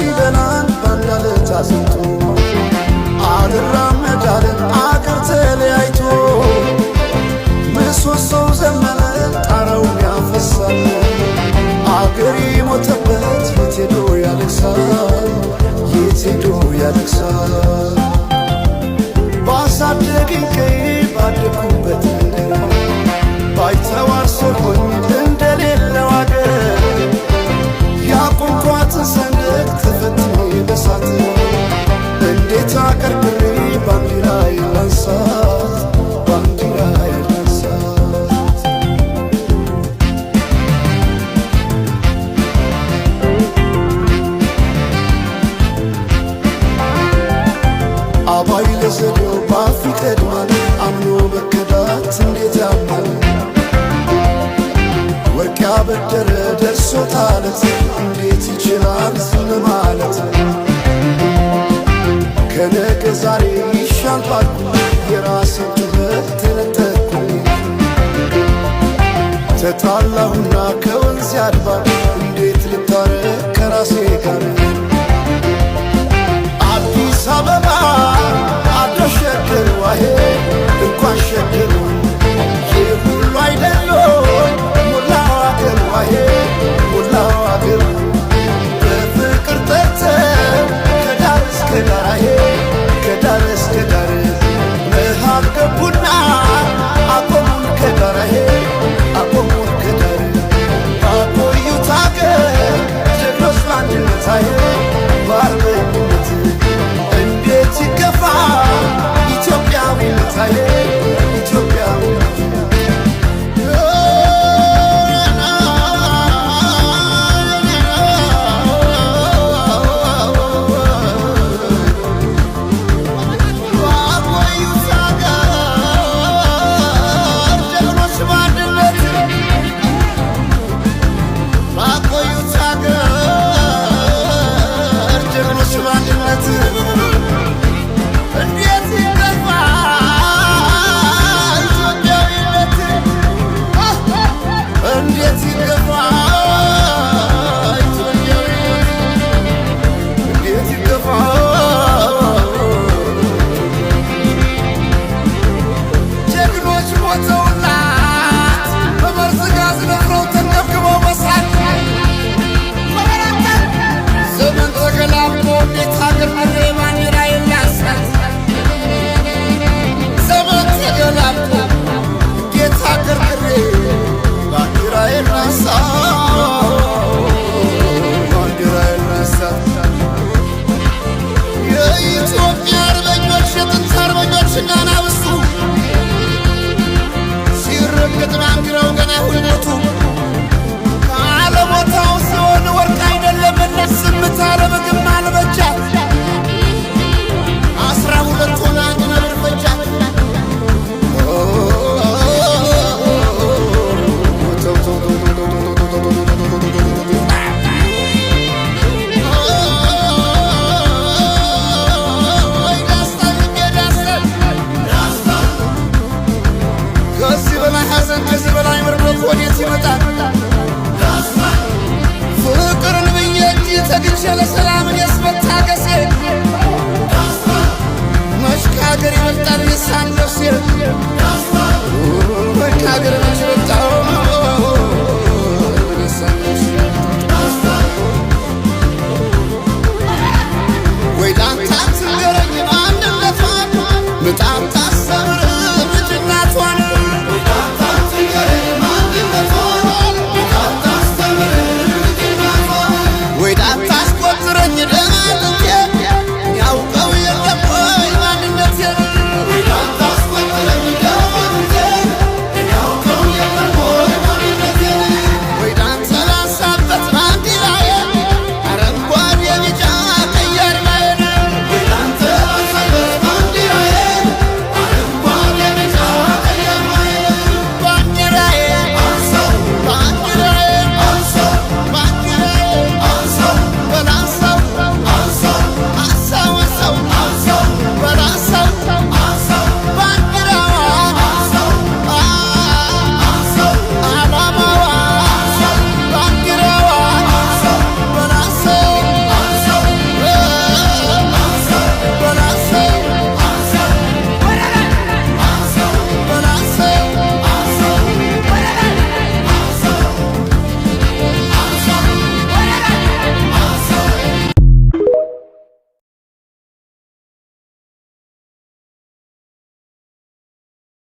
ላሊበላን ባንዳለት አስንቶ አልራመዳለን አገር ተለያይቶ ምሰሶው ዘመነ ጣራውን ያፈሳል አገር የሞተበት የት ሄዶ ያለቅሳል የት ሄዶ ያለቅሳል ባሳደገኝ ቀዬ ባደግኩበት መንደር ባይተዋር ሰሆኝ እንደሌለው አገር ያቆምኳትን ሰንደቅ ተፈትኜ በሳት እንዴት አቀርቅሬ ባንዲራዬን ላንሳት ባንዲራዬን ላንሳት አባይ ለዘዴው ባፍ ይቀድማል አምኖ መከዳት እንዴት ያማል ወርቅ ያበደረ ደርሶታለት እንዴት ይችላል ዝም ማለት ከነገ ዛሬ ይሻል ባልኩ የራሴን ጩኸት ተነጠቅኩ ተጣላሁና ከወንዝ አድባር እንዴት ልታረቅ ከራሴ ጋር አዲስ አበባ አድረሽ ሸገር ዋሄ እንኳን ሸገር ይህ ሁሉ አይደለም ሞላው አገር ዋሄ ሞላው አገር በፍቅር ጠርተን ከዳር እስከ ዳር አሄ ከዳር እስከ ዳር መሃል ገቡና አቆሙን ከዳር አሄ አቆሙን ከዳር አቆዩት አገር ጀግኖች በአንድነት አሄ በአርበኝነት እንዴት ይገፋ ኢትዮጵያዊነት አሄ ኢትዮጵያዊነት ፍቅርን ብዬ እጅ ተግቼ